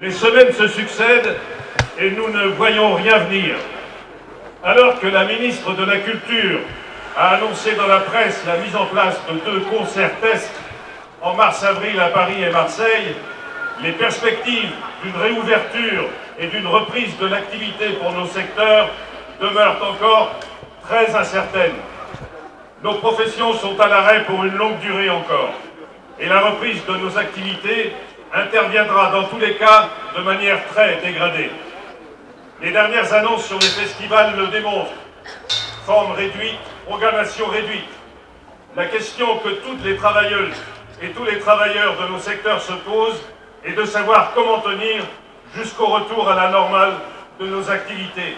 Les semaines se succèdent et nous ne voyons rien venir. Alors que la ministre de la Culture a annoncé dans la presse la mise en place de 2 concerts tests en mars-avril à Paris et Marseille, les perspectives d'une réouverture et d'une reprise de l'activité pour nos secteurs demeurent encore très incertaines. Nos professions sont à l'arrêt pour une longue durée encore, et la reprise de nos activités interviendra dans tous les cas de manière très dégradée. Les dernières annonces sur les festivals le démontrent. Forme réduite, programmation réduite. La question que toutes les travailleuses et tous les travailleurs de nos secteurs se posent est de savoir comment tenir jusqu'au retour à la normale de nos activités.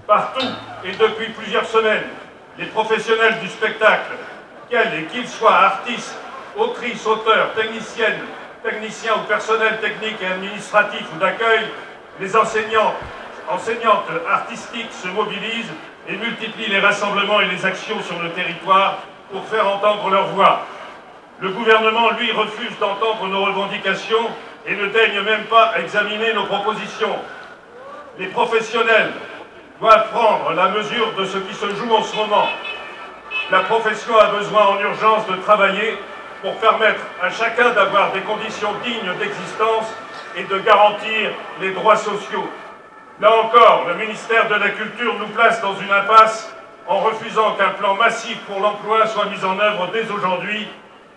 Partout et depuis plusieurs semaines, les professionnels du spectacle, qu'ils soient artistes, autrices, auteurs, techniciens ou personnel technique et administratif ou d'accueil, les enseignantes artistiques se mobilisent et multiplient les rassemblements et les actions sur le territoire pour faire entendre leur voix. Le gouvernement, lui, refuse d'entendre nos revendications et ne daigne même pas examiner nos propositions. Les professionnels doivent prendre la mesure de ce qui se joue en ce moment. La profession a besoin en urgence de travailler pour permettre à chacun d'avoir des conditions dignes d'existence et de garantir les droits sociaux. Là encore, le ministère de la Culture nous place dans une impasse en refusant qu'un plan massif pour l'emploi soit mis en œuvre dès aujourd'hui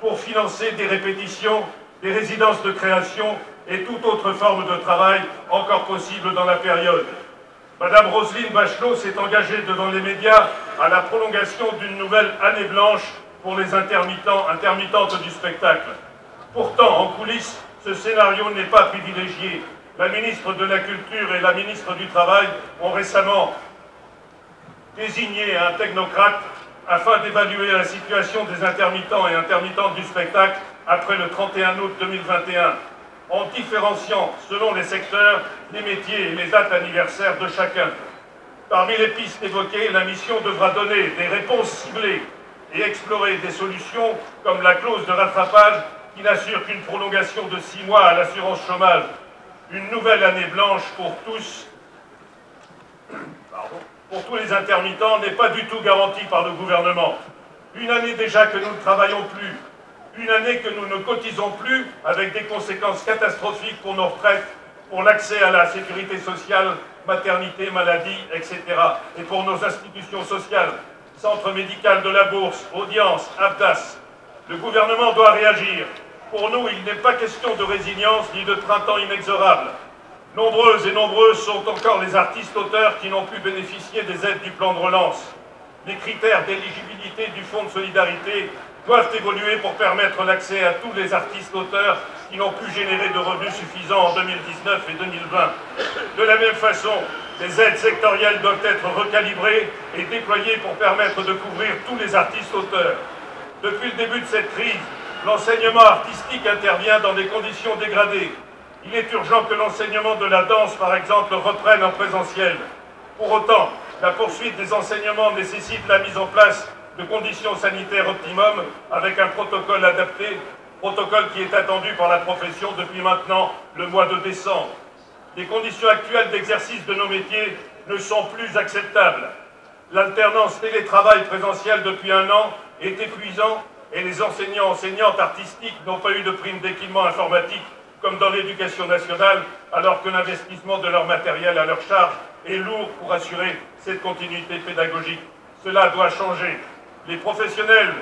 pour financer des répétitions, des résidences de création et toute autre forme de travail encore possible dans la période. Madame Roselyne Bachelot s'est engagée devant les médias à la prolongation d'une nouvelle année blanche pour les intermittentes du spectacle. Pourtant, en coulisses, ce scénario n'est pas privilégié. La ministre de la Culture et la ministre du Travail ont récemment désigné un technocrate afin d'évaluer la situation des intermittents et intermittentes du spectacle après le 31 août 2021, en différenciant, selon les secteurs, les métiers et les dates anniversaires de chacun. Parmi les pistes évoquées, la mission devra donner des réponses ciblées et explorer des solutions comme la clause de rattrapage qui n'assure qu'une prolongation de 6 mois à l'assurance chômage. Une nouvelle année blanche pour tous les intermittents n'est pas du tout garantie par le gouvernement. Une année déjà que nous ne travaillons plus, une année que nous ne cotisons plus, avec des conséquences catastrophiques pour nos retraites, pour l'accès à la sécurité sociale, maternité, maladie, etc. et pour nos institutions sociales, Centre médical de la Bourse, Audience, Abdas. Le gouvernement doit réagir. Pour nous, il n'est pas question de résilience ni de printemps inexorable. Nombreuses et nombreux sont encore les artistes-auteurs qui n'ont pu bénéficier des aides du plan de relance. Les critères d'éligibilité du Fonds de solidarité doivent évoluer pour permettre l'accès à tous les artistes-auteurs qui n'ont pu générer de revenus suffisants en 2019 et 2020. De la même façon, les aides sectorielles doivent être recalibrées et déployées pour permettre de couvrir tous les artistes-auteurs. Depuis le début de cette crise, l'enseignement artistique intervient dans des conditions dégradées. Il est urgent que l'enseignement de la danse, par exemple, reprenne en présentiel. Pour autant, la poursuite des enseignements nécessite la mise en place de conditions sanitaires optimum avec un protocole adapté, protocole qui est attendu par la profession depuis maintenant le mois de décembre. Les conditions actuelles d'exercice de nos métiers ne sont plus acceptables. L'alternance télétravail présentiel depuis 1 an est épuisant et les enseignantes artistiques n'ont pas eu de prime d'équipement informatique comme dans l'éducation nationale, alors que l'investissement de leur matériel à leur charge est lourd pour assurer cette continuité pédagogique. Cela doit changer. Les professionnels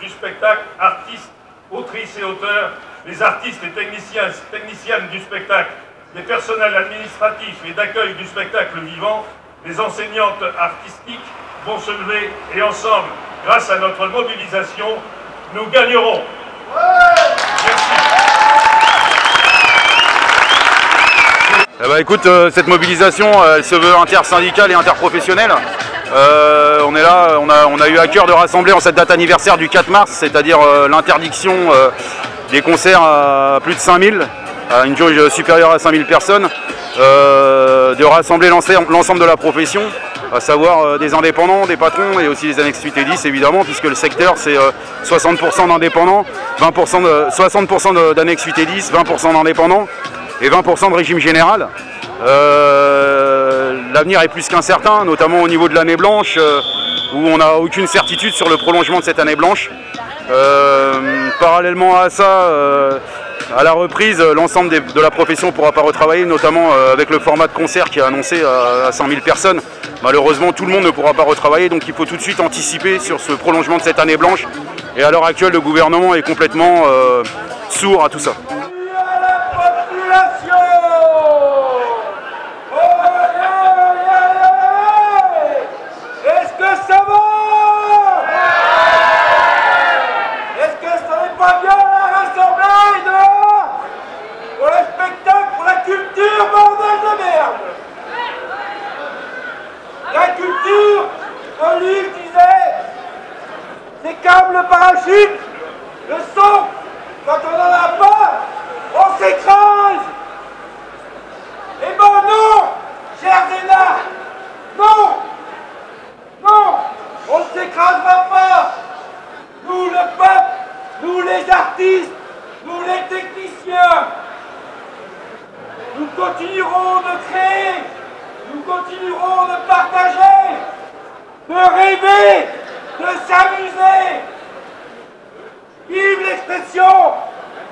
du spectacle, artistes, autrices et auteurs, les artistes et techniciennes du spectacle, les personnels administratifs et d'accueil du spectacle vivant, les enseignantes artistiques vont se lever et ensemble, grâce à notre mobilisation, nous gagnerons. Merci. Eh ben, écoute, cette mobilisation, elle se veut intersyndicale et interprofessionnelle. On est là, on a eu à cœur de rassembler en cette date anniversaire du 4 mars, c'est-à-dire l'interdiction des concerts à plus de 5000, à une jauge supérieure à 5000 personnes, de rassembler l'ensemble de la profession, à savoir des indépendants, des patrons et aussi des annexes 8 et 10 évidemment, puisque le secteur c'est 60% d'indépendants, 60% d'annexes 8 et 10, 20% d'indépendants. et 20% de régime général. L'avenir est plus qu'incertain, notamment au niveau de l'année blanche, où on n'a aucune certitude sur le prolongement de cette année blanche. Parallèlement à ça, à la reprise, l'ensemble de la profession ne pourra pas retravailler, notamment avec le format de concert qui est annoncé à 100 000 personnes. Malheureusement, tout le monde ne pourra pas retravailler, donc il faut tout de suite anticiper sur ce prolongement de cette année blanche. Et à l'heure actuelle, le gouvernement est complètement sourd à tout ça. Olive disait, c'est comme le parachute, le son, quand on n'en a pas, on s'écrase. Eh ben non, cher Zéna, non, non, on ne s'écrasera pas. Nous le peuple, nous les artistes, nous les techniciens, nous continuerons de créer, nous continuerons de partager, de rêver, de s'amuser. Vive l'expression,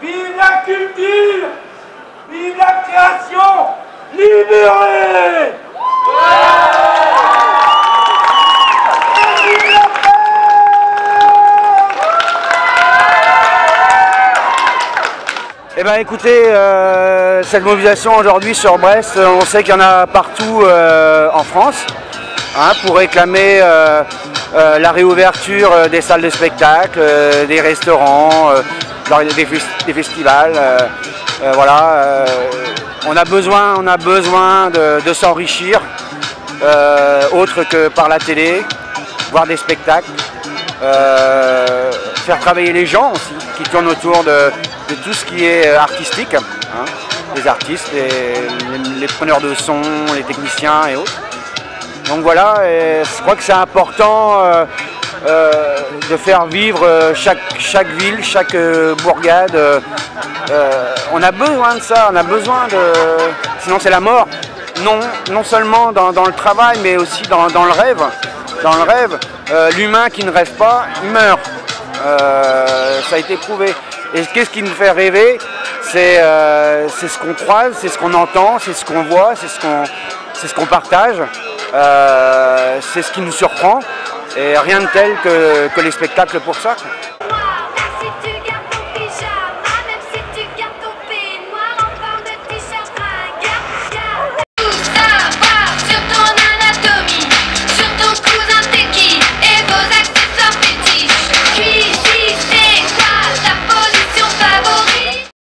vive la culture, vive la création libérée. Eh bien écoutez, cette mobilisation aujourd'hui sur Brest, on sait qu'il y en a partout en France. Pour réclamer la réouverture des salles de spectacle, des restaurants, des festivals. Voilà, on a besoin de s'enrichir, autre que par la télé, voir des spectacles, faire travailler les gens aussi, qui tournent autour de tout ce qui est artistique, les artistes, les preneurs de son, les techniciens et autres. Donc voilà, je crois que c'est important de faire vivre chaque ville, chaque bourgade. On a besoin de ça, on a besoin de... Sinon c'est la mort. Non seulement dans le travail, mais aussi dans le rêve. Dans le rêve, l'humain qui ne rêve pas, il meurt. Ça a été prouvé. Et qu'est-ce qui nous fait rêver? C'est ce qu'on croise, c'est ce qu'on entend, c'est ce qu'on voit, c'est ce qu'on partage. C'est ce qui nous surprend, et rien de tel que les spectacles pour ça.